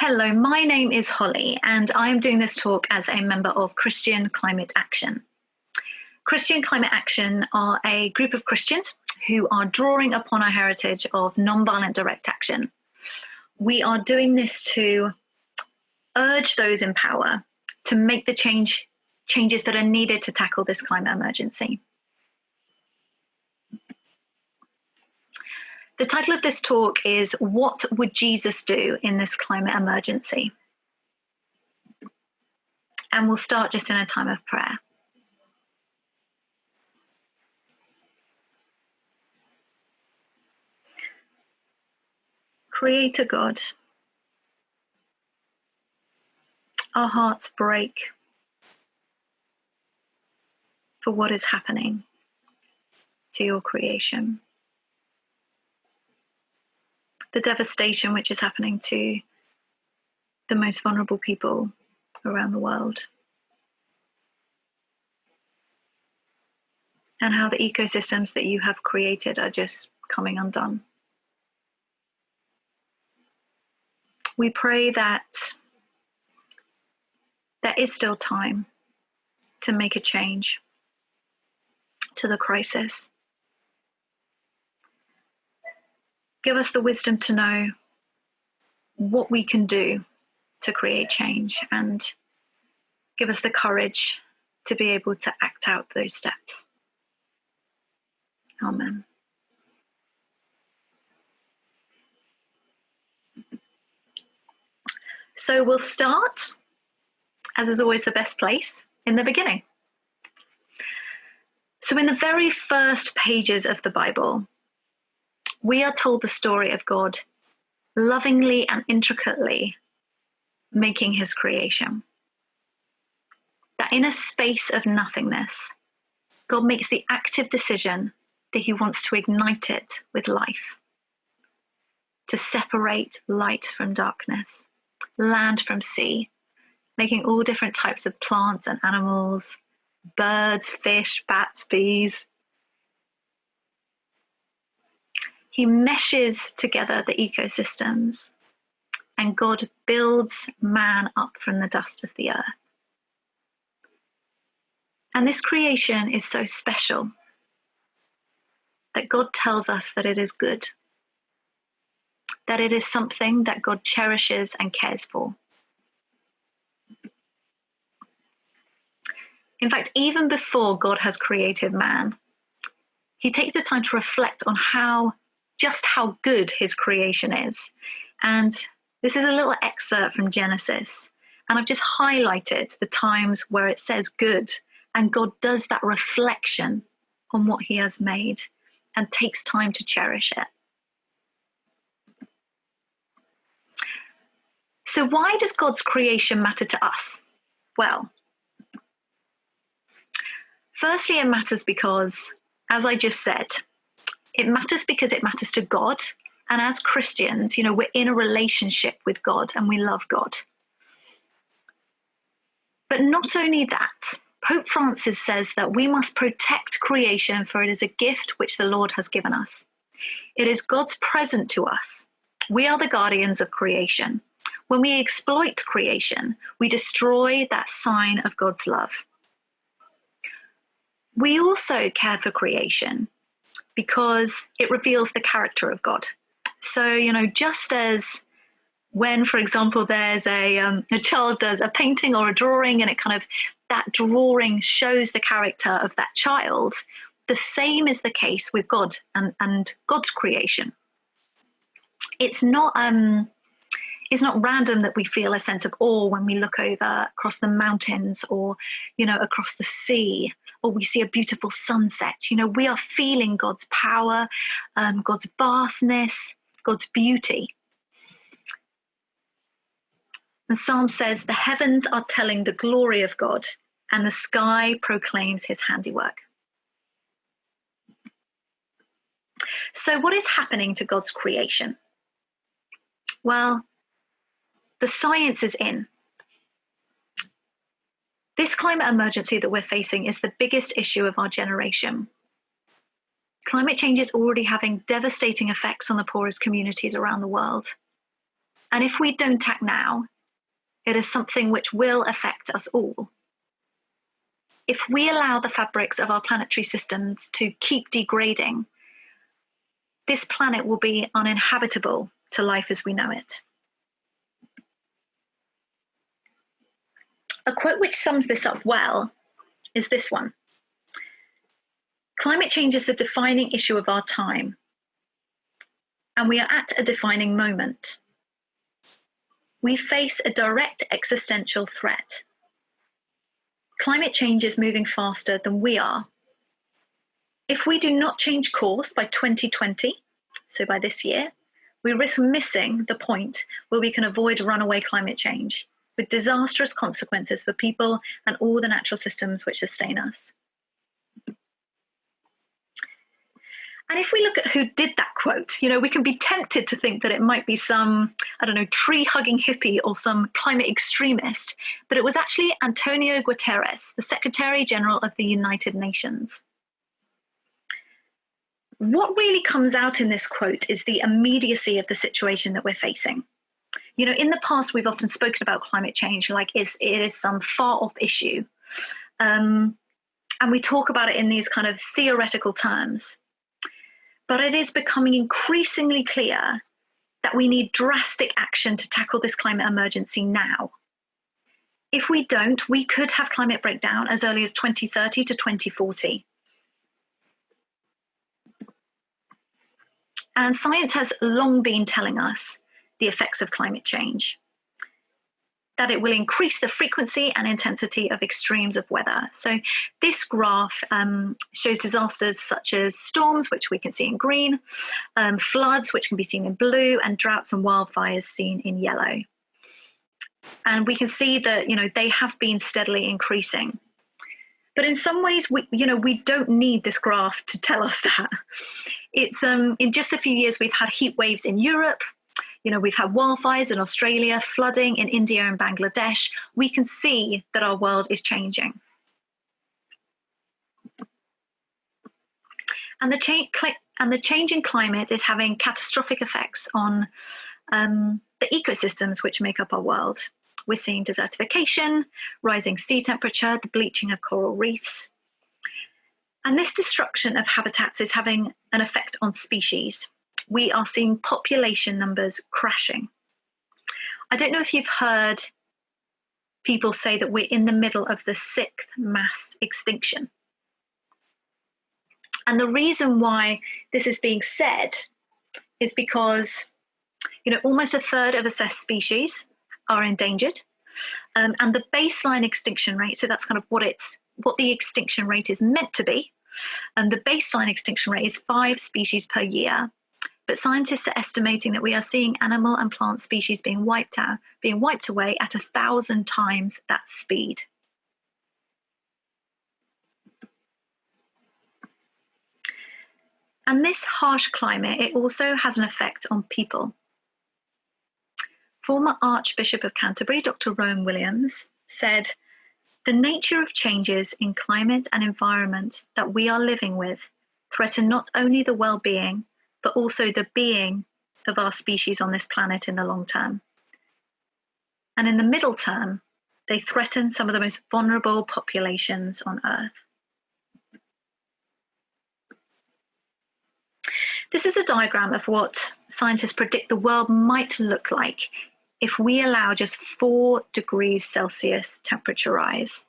Hello, my name is Holly, and I'm doing this talk as a member of Christian Climate Action. Christian Climate Action are a group of Christians who are drawing upon our heritage of nonviolent direct action. We are doing this to urge those in power to make the changes that are needed to tackle this climate emergency. The title of this talk is, What Would Jesus Do in this Climate Emergency? And we'll start just in a time of prayer. Creator God, our hearts break for what is happening to your creation. The devastation which is happening to the most vulnerable people around the world. And how the ecosystems that you have created are just coming undone. We pray that there is still time to make a change to the crisis. Give us the wisdom to know what we can do to create change, and give us the courage to be able to act out those steps. Amen. So we'll start, as is always the best place, in the beginning. So in the very first pages of the Bible, we are told the story of God lovingly and intricately making his creation. That in a space of nothingness, God makes the active decision that he wants to ignite it with life, to separate light from darkness, land from sea, making all different types of plants and animals, birds, fish, bats, bees. He meshes together the ecosystems, and God builds man up from the dust of the earth. And this creation is so special that God tells us that it is good, that it is something that God cherishes and cares for. In fact, even before God has created man, he takes the time to reflect on just how good his creation is. And this is a little excerpt from Genesis. And I've just highlighted the times where it says good, and God does that reflection on what he has made and takes time to cherish it. So why does God's creation matter to us? Well, firstly, it matters because, as I just said, it matters because it matters to God. And as Christians, we're in a relationship with God and we love God. But not only that, Pope Francis says that we must protect creation, for it is a gift which the Lord has given us. It is God's present to us. We are the guardians of creation. When we exploit creation, we destroy that sign of God's love. We also care for creation because it reveals the character of God. So, just as when, for example, there's a child does a painting or a drawing, and that drawing shows the character of that child, the same is the case with God and God's creation. It's not random that we feel a sense of awe when we look over across the mountains or, across the sea, or we see a beautiful sunset. We are feeling God's power, God's vastness, God's beauty. And Psalm says, the heavens are telling the glory of God, and the sky proclaims his handiwork. So what is happening to God's creation? Well, the science is in. This climate emergency that we're facing is the biggest issue of our generation. Climate change is already having devastating effects on the poorest communities around the world. And if we don't act now, it is something which will affect us all. If we allow the fabrics of our planetary systems to keep degrading, this planet will be uninhabitable to life as we know it. A quote which sums this up well is this one. Climate change is the defining issue of our time, and we are at a defining moment. We face a direct existential threat. Climate change is moving faster than we are. If we do not change course by 2020, so by this year, we risk missing the point where we can avoid runaway climate change, with disastrous consequences for people and all the natural systems which sustain us. And if we look at who did that quote, we can be tempted to think that it might be some, tree-hugging hippie or some climate extremist, but it was actually Antonio Guterres, the Secretary General of the United Nations. What really comes out in this quote is the immediacy of the situation that we're facing. In the past, we've often spoken about climate change like it is some far-off issue. And we talk about it in these kind of theoretical terms. But it is becoming increasingly clear that we need drastic action to tackle this climate emergency now. If we don't, we could have climate breakdown as early as 2030 to 2040. And science has long been telling us the effects of climate change, that it will increase the frequency and intensity of extremes of weather. So this graph shows disasters such as storms, which we can see in green, floods, which can be seen in blue, and droughts and wildfires seen in yellow. And we can see that, they have been steadily increasing. But in some ways, we don't need this graph to tell us that. It's in just a few years, we've had heat waves in Europe. We've had wildfires in Australia, flooding in India and Bangladesh. We can see that our world is changing. And the change in climate is having catastrophic effects on the ecosystems which make up our world. We're seeing desertification, rising sea temperature, the bleaching of coral reefs. And this destruction of habitats is having an effect on species. We are seeing population numbers crashing. I don't know if you've heard people say that we're in the middle of the sixth mass extinction. And the reason why this is being said is because, almost a third of assessed species are endangered. And the baseline extinction rate, so that's kind of what the extinction rate is meant to be. And the baseline extinction rate is 5 species per year. But scientists are estimating that we are seeing animal and plant species being wiped away at 1,000 times that speed. And this harsh climate, it also has an effect on people. Former Archbishop of Canterbury, Dr. Rowan Williams, said, "The nature of changes in climate and environment that we are living with threaten not only the well-being, but also the being of our species on this planet in the long term. And in the middle term, they threaten some of the most vulnerable populations on Earth." This is a diagram of what scientists predict the world might look like if we allow just 4 degrees Celsius temperature rise.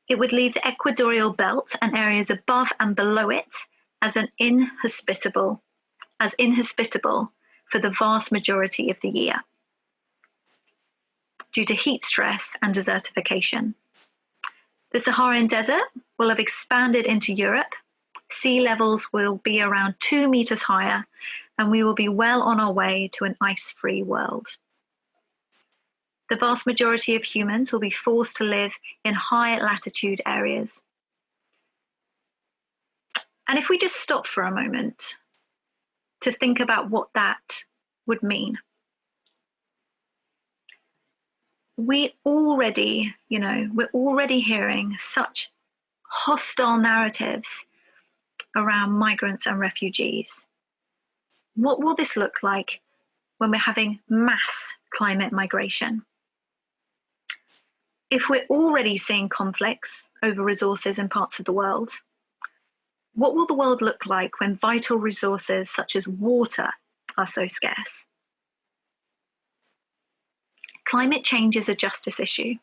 It would leave the equatorial belt and areas above and below it as inhospitable for the vast majority of the year due to heat stress and desertification. The Saharan desert will have expanded into Europe. Sea levels will be around 2 meters higher, and we will be well on our way to an ice-free world. The vast majority of humans will be forced to live in high latitude areas. And if we just stop for a moment to think about what that would mean. We're already hearing such hostile narratives around migrants and refugees. What will this look like when we're having mass climate migration. If we're already seeing conflicts over resources in parts of the world, what will the world look like when vital resources such as water are so scarce? Climate change is a justice issue.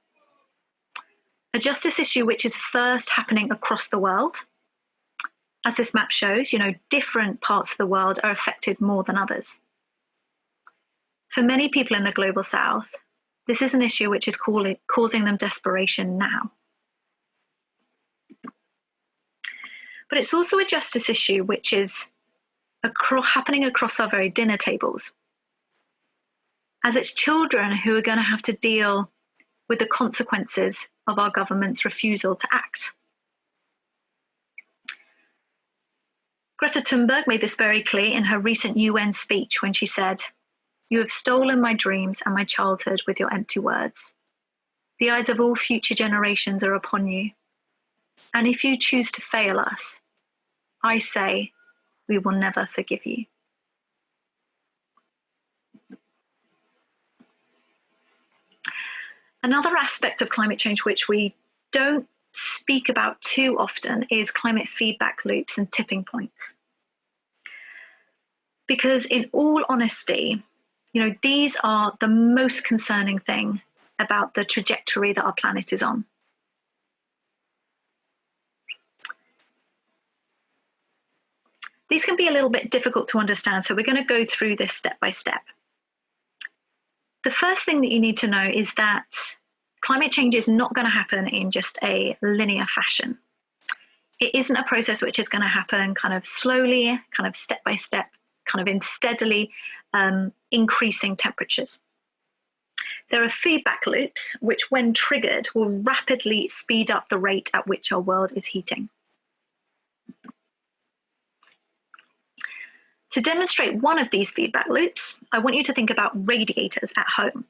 A justice issue which is first happening across the world. As this map shows, different parts of the world are affected more than others. For many people in the global south, this is an issue which is causing them desperation now. But it's also a justice issue which is happening across our very dinner tables, as it's children who are going to have to deal with the consequences of our government's refusal to act. Greta Thunberg made this very clear in her recent UN speech when she said, "You have stolen my dreams and my childhood with your empty words. The eyes of all future generations are upon you. And if you choose to fail us, I say we will never forgive you." Another aspect of climate change which we don't speak about too often is climate feedback loops and tipping points. Because in all honesty, these are the most concerning thing about the trajectory that our planet is on. These can be a little bit difficult to understand, so we're going to go through this step by step. The first thing that you need to know is that climate change is not going to happen in just a linear fashion. It isn't a process which is going to happen kind of slowly, kind of step by step, kind of in steadily increasing temperatures. There are feedback loops which, when triggered, will rapidly speed up the rate at which our world is heating. To demonstrate one of these feedback loops, I want you to think about radiators at home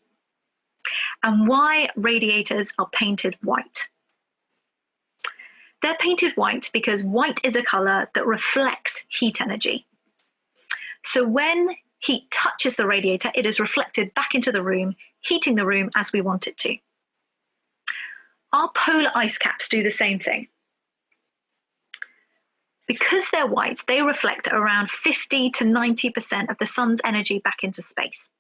and why radiators are painted white. They're painted white because white is a color that reflects heat energy. So when heat touches the radiator, it is reflected back into the room, heating the room as we want it to. Our polar ice caps do the same thing. Because they're white, they reflect around 50 to 90% of the sun's energy back into space.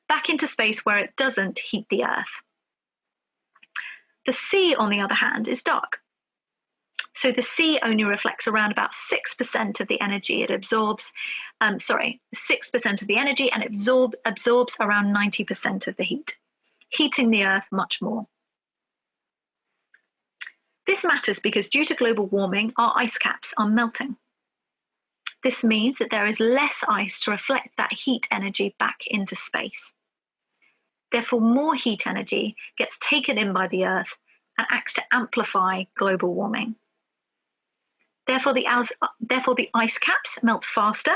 Back into space where it doesn't heat the earth. The sea, on the other hand, is dark. So the sea only reflects around about 6% of the energy it absorbs, 6% of the energy, and absorbs around 90% of the heat, heating the earth much more. This matters because due to global warming, our ice caps are melting. This means that there is less ice to reflect that heat energy back into space. Therefore, more heat energy gets taken in by the Earth and acts to amplify global warming. Therefore, the ice caps melt faster,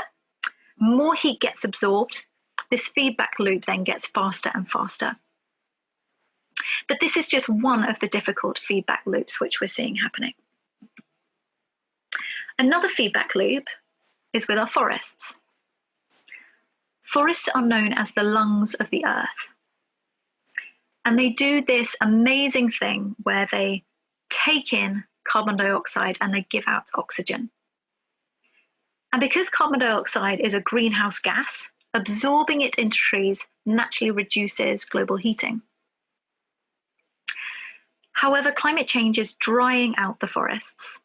more heat gets absorbed. This feedback loop then gets faster and faster. But this is just one of the difficult feedback loops which we're seeing happening. Another feedback loop is with our forests. Forests are known as the lungs of the earth. And they do this amazing thing where they take in carbon dioxide and they give out oxygen. And because carbon dioxide is a greenhouse gas, absorbing it into trees naturally reduces global heating. However, climate change is drying out the forests.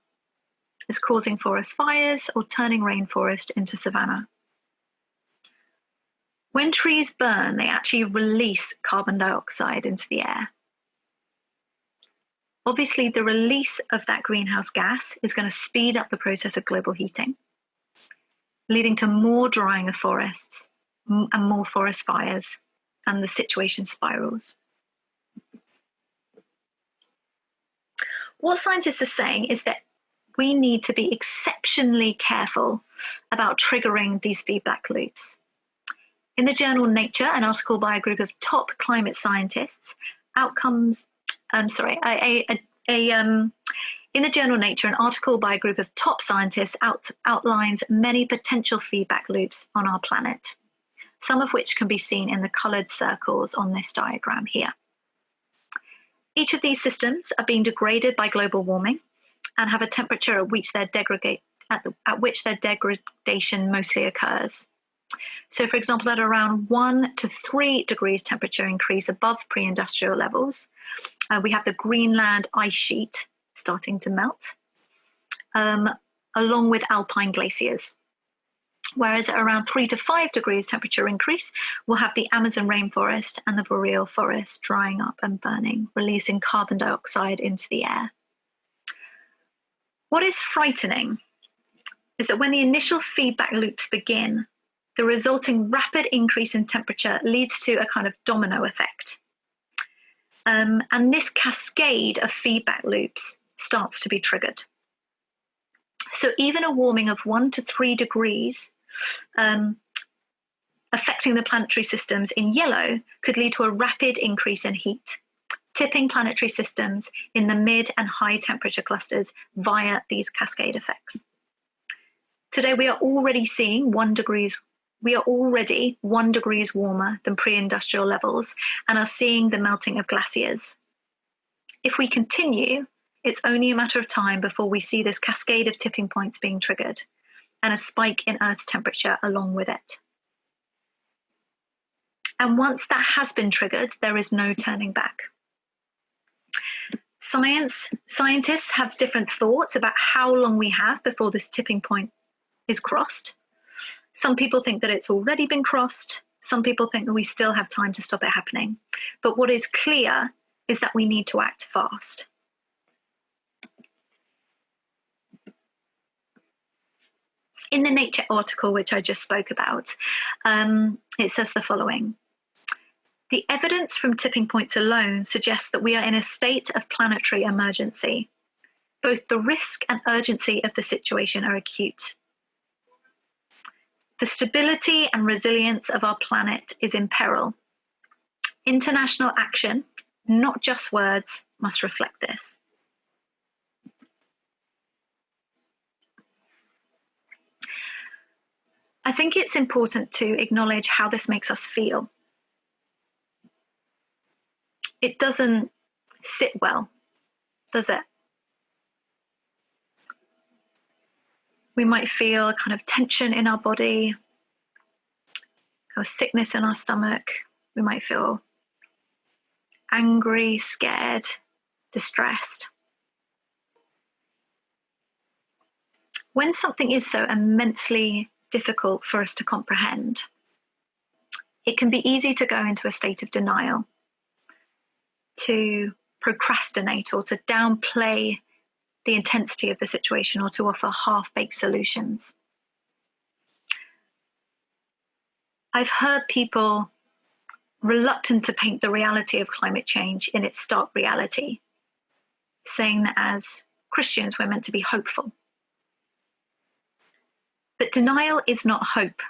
It's causing forest fires or turning rainforest into savanna. When trees burn, they actually release carbon dioxide into the air. Obviously, the release of that greenhouse gas is going to speed up the process of global heating, leading to more drying of forests and more forest fires, and the situation spirals. What scientists are saying is that we need to be exceptionally careful about triggering these feedback loops. In the journal Nature, an article by a group of top climate scientists, in the journal Nature, an article by a group of top scientists outlines many potential feedback loops on our planet. some of which can be seen in the coloured circles on this diagram here. Each of these systems are being degraded by global warming and have a temperature at which their degradation mostly occurs. So, for example, at around 1 to 3 degrees temperature increase above pre-industrial levels, we have the Greenland ice sheet starting to melt, along with alpine glaciers. Whereas at around 3 to 5 degrees temperature increase, we'll have the Amazon rainforest and the boreal forest drying up and burning, releasing carbon dioxide into the air. What is frightening is that when the initial feedback loops begin, the resulting rapid increase in temperature leads to a kind of domino effect. And this cascade of feedback loops starts to be triggered. So even a warming of 1 to 3 degrees affecting the planetary systems in yellow could lead to a rapid increase in heat, tipping planetary systems in the mid and high temperature clusters via these cascade effects. Today, we are already 1 degrees warmer than pre-industrial levels and are seeing the melting of glaciers. If we continue, it's only a matter of time before we see this cascade of tipping points being triggered and a spike in Earth's temperature along with it. And once that has been triggered, there is no turning back. Scientists have different thoughts about how long we have before this tipping point is crossed. Some people think that it's already been crossed. Some people think that we still have time to stop it happening. But what is clear is that we need to act fast. In the Nature article, which I just spoke about, it says the following. The evidence from tipping points alone suggests that we are in a state of planetary emergency. Both the risk and urgency of the situation are acute. The stability and resilience of our planet is in peril. International action, not just words, must reflect this. I think it's important to acknowledge how this makes us feel. It doesn't sit well, does it? We might feel a kind of tension in our body, kind of sickness in our stomach. We might feel angry, scared, distressed. When something is so immensely difficult for us to comprehend, it can be easy to go into a state of denial, to procrastinate or to downplay the intensity of the situation or to offer half-baked solutions. I've heard people reluctant to paint the reality of climate change in its stark reality, saying that as Christians we're meant to be hopeful. But denial is not hope.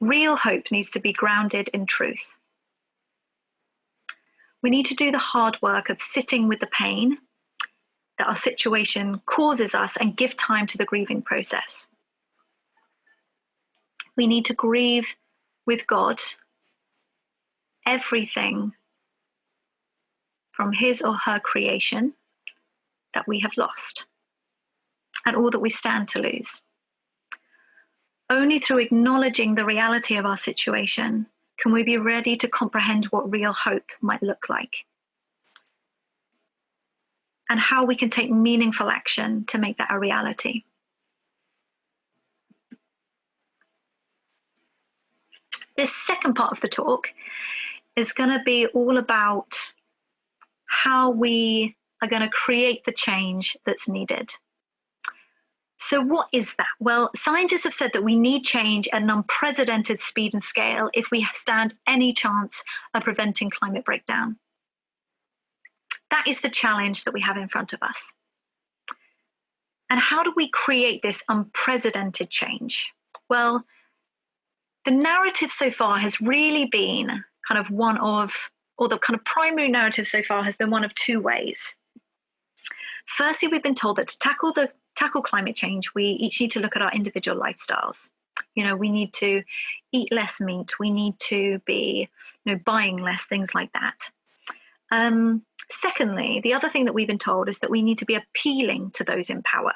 Real hope needs to be grounded in truth. We need to do the hard work of sitting with the pain that our situation causes us and give time to the grieving process. We need to grieve with God everything from his or her creation that we have lost and all that we stand to lose. Only through acknowledging the reality of our situation can we be ready to comprehend what real hope might look like and how we can take meaningful action to make that a reality. This second part of the talk is going to be all about how we are going to create the change that's needed. So what is that? Well, scientists have said that we need change at an unprecedented speed and scale if we stand any chance of preventing climate breakdown. That is the challenge that we have in front of us. And how do we create this unprecedented change? Well, the narrative so far has really been kind of one of, or the kind of primary narrative so far has been one of two ways. Firstly, we've been told that to tackle climate change, we each need to look at our individual lifestyles. We need to eat less meat. We need to be, buying less, things like that. Secondly, the other thing that we've been told is that we need to be appealing to those in power.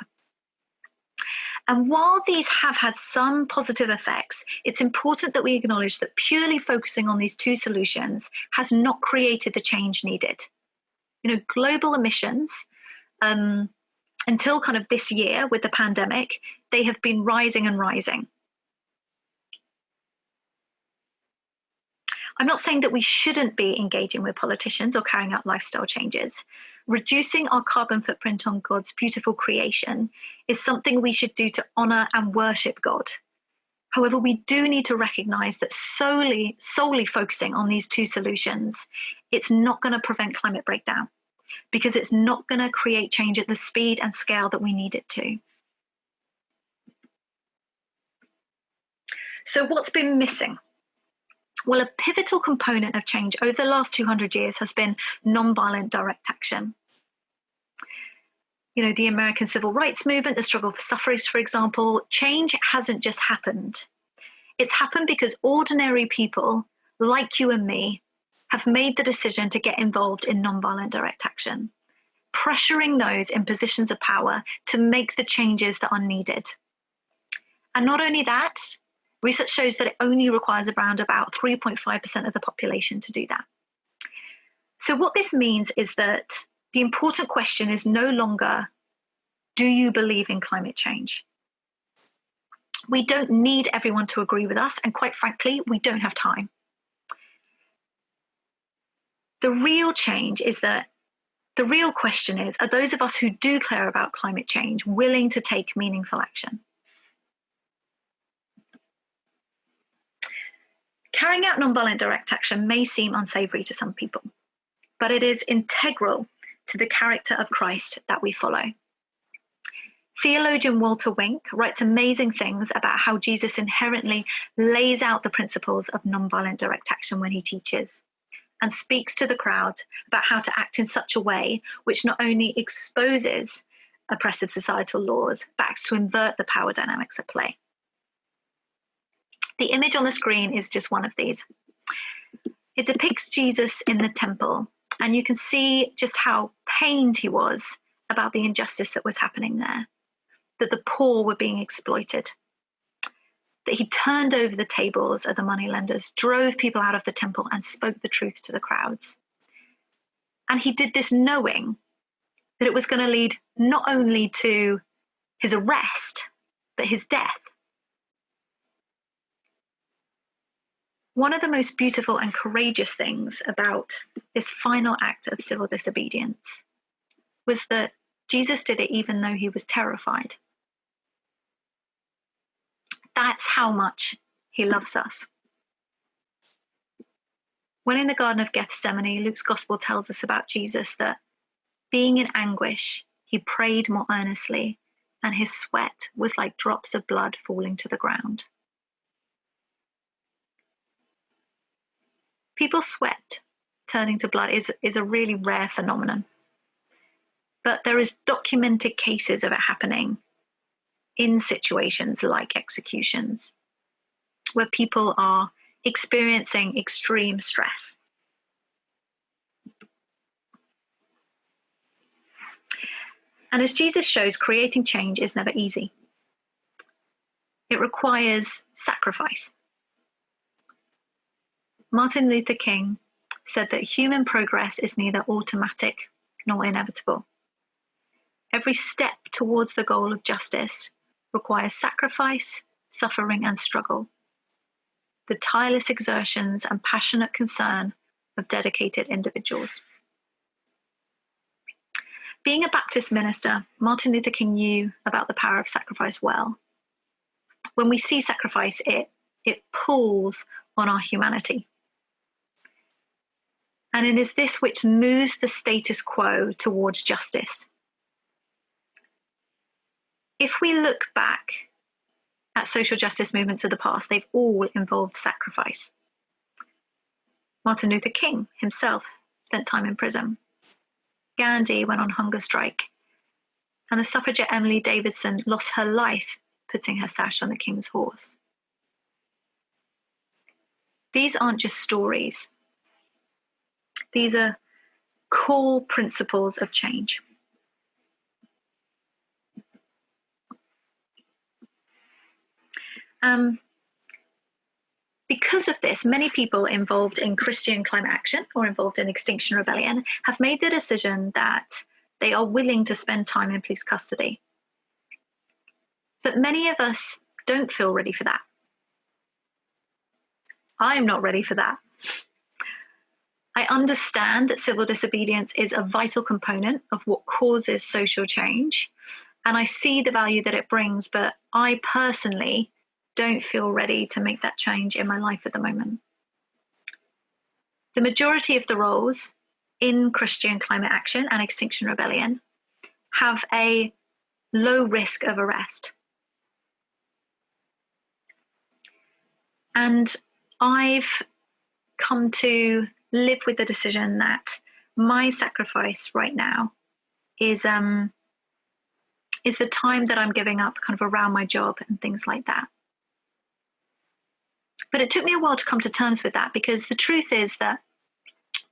And while these have had some positive effects, it's important that we acknowledge that purely focusing on these two solutions has not created the change needed. Global emissions, until kind of this year with the pandemic, they have been rising and rising. I'm not saying that we shouldn't be engaging with politicians or carrying out lifestyle changes. Reducing our carbon footprint on God's beautiful creation is something we should do to honor and worship God. However, we do need to recognize that solely focusing on these two solutions, it's not going to prevent climate breakdown, because it's not going to create change at the speed and scale that we need it to. So what's been missing? Well, a pivotal component of change over the last 200 years has been nonviolent direct action. The American Civil Rights Movement, the struggle for suffrage, for example, change hasn't just happened. It's happened because ordinary people like you and me have made the decision to get involved in nonviolent direct action, pressuring those in positions of power to make the changes that are needed. And not only that, research shows that it only requires around about 3.5% of the population to do that. So what this means is that the important question is no longer, do you believe in climate change? We don't need everyone to agree with us, and quite frankly, we don't have time. The real change is that the real question is, are those of us who do care about climate change willing to take meaningful action? Carrying out nonviolent direct action may seem unsavory to some people, but it is integral to the character of Christ that we follow. Theologian Walter Wink writes amazing things about how Jesus inherently lays out the principles of nonviolent direct action when he teaches, and speaks to the crowd about how to act in such a way which not only exposes oppressive societal laws, but acts to invert the power dynamics at play. The image on the screen is just one of these. It depicts Jesus in the temple, and you can see just how pained he was about the injustice that was happening there, that the poor were being exploited, that he turned over the tables of the moneylenders, drove people out of the temple, and spoke the truth to the crowds. And he did this knowing that it was going to lead not only to his arrest, but his death. One of the most beautiful and courageous things about this final act of civil disobedience was that Jesus did it even though he was terrified. That's how much he loves us. When in the Garden of Gethsemane, Luke's Gospel tells us about Jesus that being in anguish, he prayed more earnestly, and his sweat was like drops of blood falling to the ground. People's sweat turning to blood is a really rare phenomenon. But there is documented cases of it happening in situations like executions, where people are experiencing extreme stress. And as Jesus shows, creating change is never easy. It requires sacrifice. Martin Luther King said that human progress is neither automatic nor inevitable. Every step towards the goal of justice requires sacrifice, suffering, and struggle, the tireless exertions and passionate concern of dedicated individuals. Being a Baptist minister, Martin Luther King knew about the power of sacrifice well. When we see sacrifice, it pulls on our humanity. And it is this which moves the status quo towards justice. If we look back at social justice movements of the past, they've all involved sacrifice. Martin Luther King himself spent time in prison. Gandhi went on hunger strike. And the suffragette Emily Davidson lost her life putting her sash on the king's horse. These aren't just stories. These are core principles of change. Because of this, many people involved in Christian climate action or involved in Extinction Rebellion have made the decision that they are willing to spend time in police custody. But many of us don't feel ready for that. I'm not ready for that. I understand that civil disobedience is a vital component of what causes social change, and I see the value that it brings, but I personally don't feel ready to make that change in my life at the moment. The majority of the roles in Christian climate action and Extinction Rebellion have a low risk of arrest. And I've come to live with the decision that my sacrifice right now is the time that I'm giving up kind of around my job and things like that. But it took me a while to come to terms with that, because the truth is that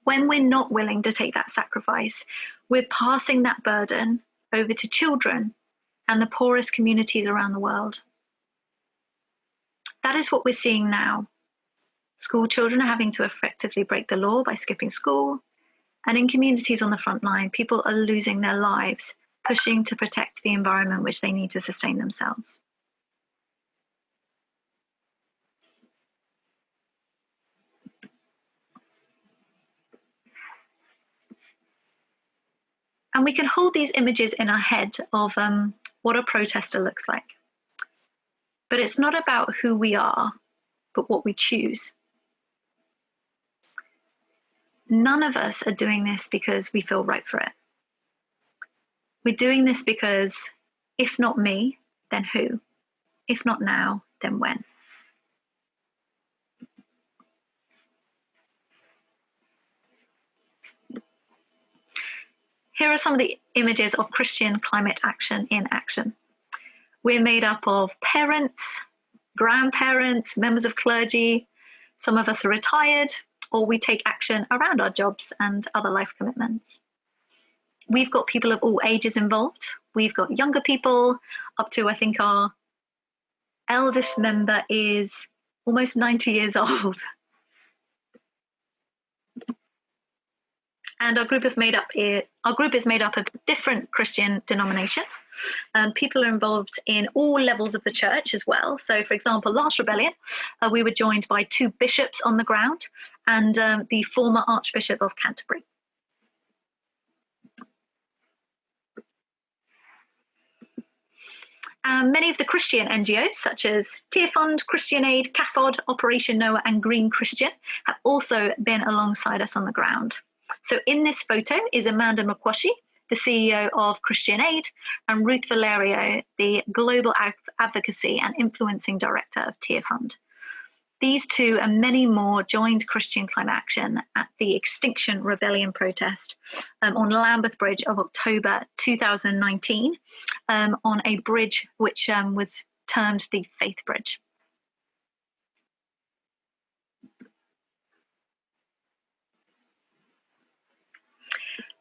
when we're not willing to take that sacrifice, we're passing that burden over to children and the poorest communities around the world. That is what we're seeing now. School children are having to effectively break the law by skipping school. And in communities on the front line, people are losing their lives pushing to protect the environment which they need to sustain themselves. And we can hold these images in our head of what a protester looks like. But it's not about who we are, but what we choose. None of us are doing this because we feel right for it. We're doing this because if not me, then who? If not now, then when? Here are some of the images of Christian climate action in action. We're made up of parents, grandparents, members of clergy. Some of us are retired, or we take action around our jobs and other life commitments. We've got people of all ages involved. We've got younger people up to, I think our eldest member is almost 90 years old. And our group is made up of different Christian denominations. People are involved in all levels of the church as well. So, for example, last rebellion, we were joined by 2 bishops on the ground and the former Archbishop of Canterbury. Many of the Christian NGOs, such as Tear Fund, Christian Aid, CAFOD, Operation Noah, and Green Christian, have also been alongside us on the ground. So in this photo is Amanda McQuashy, the CEO of Christian Aid, and Ruth Valerio, the Global Advocacy and Influencing Director of Tear Fund. These 2 and many more joined Christian Climate Action at the Extinction Rebellion protest on Lambeth Bridge of October 2019 on a bridge which was termed the Faith Bridge.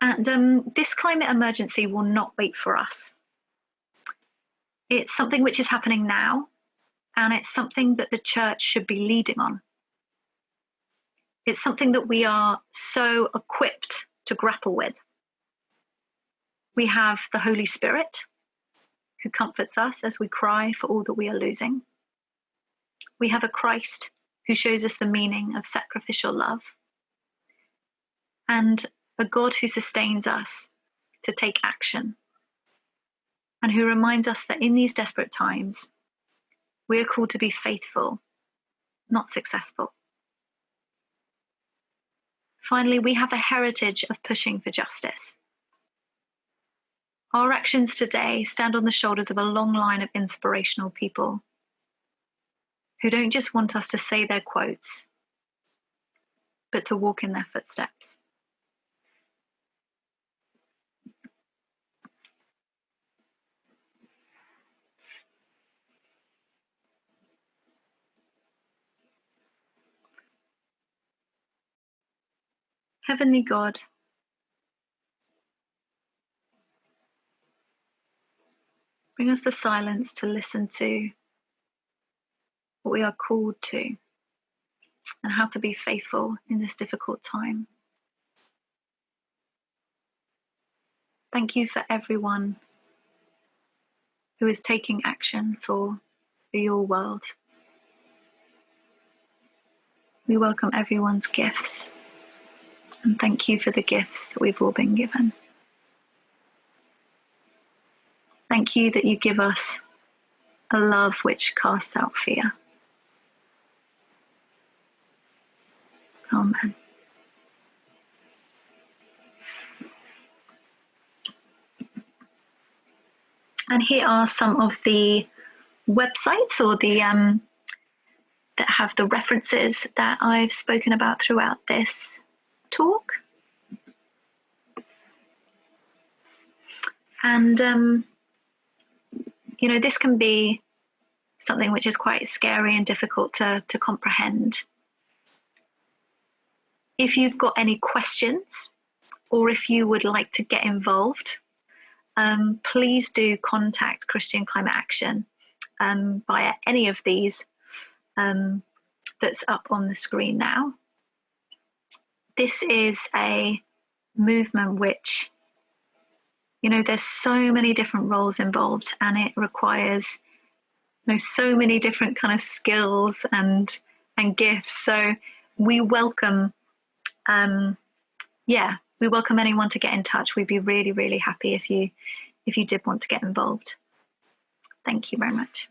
And this climate emergency will not wait for us. It's something which is happening now, and it's something that the church should be leading on. It's something that we are so equipped to grapple with. We have the Holy Spirit, who comforts us as we cry for all that we are losing. We have a Christ who shows us the meaning of sacrificial love. And a God who sustains us to take action, and who reminds us that in these desperate times, we are called to be faithful, not successful. Finally, we have a heritage of pushing for justice. Our actions today stand on the shoulders of a long line of inspirational people who don't just want us to say their quotes, but to walk in their footsteps. Heavenly God, bring us the silence to listen to what we are called to and how to be faithful in this difficult time. Thank you for everyone who is taking action for your world. We welcome everyone's gifts and thank you for the gifts that we've all been given. Thank you that you give us a love which casts out fear. Amen. And here are some of the websites or the that have the references that I've spoken about throughout this talk. And this can be something which is quite scary and difficult to comprehend. If you've got any questions or if you would like to get involved, please do contact Christian Climate Action via any of these that's up on the screen now. This is a movement which, there's so many different roles involved, and it requires so many different kind of skills and gifts. So we welcome we welcome anyone to get in touch. We'd be really, really happy if you did want to get involved. Thank you very much.